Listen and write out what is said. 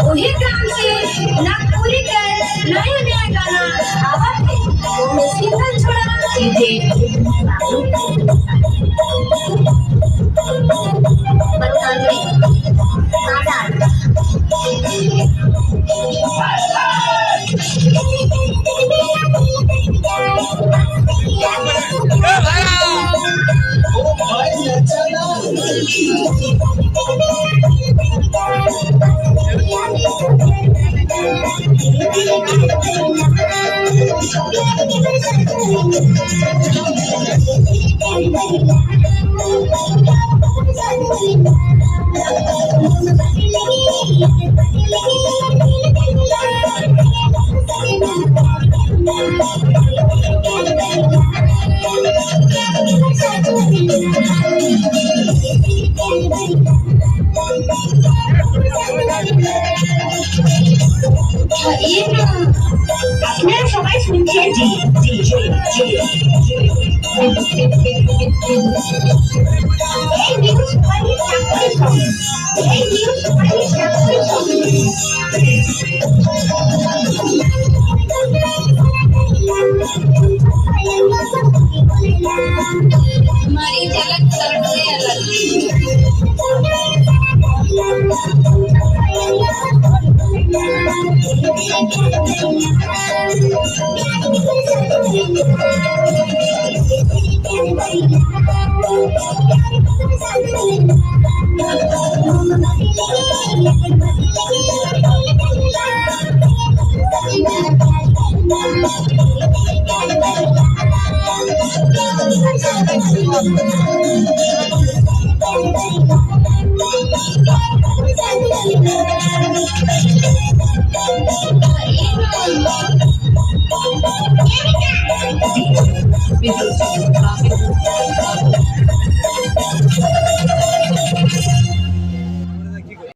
वही काम से नागपुरी कर नया नया गाना आवाज में सीधा छोड़ा सीधे बताने नादान আপনারা সবাই শুনছেন এই নিউজ পানির চাকরি সঙ্গে এই নিউজ পানির চাকরি সঙ্গে हमारी झलक सबसे अलग Because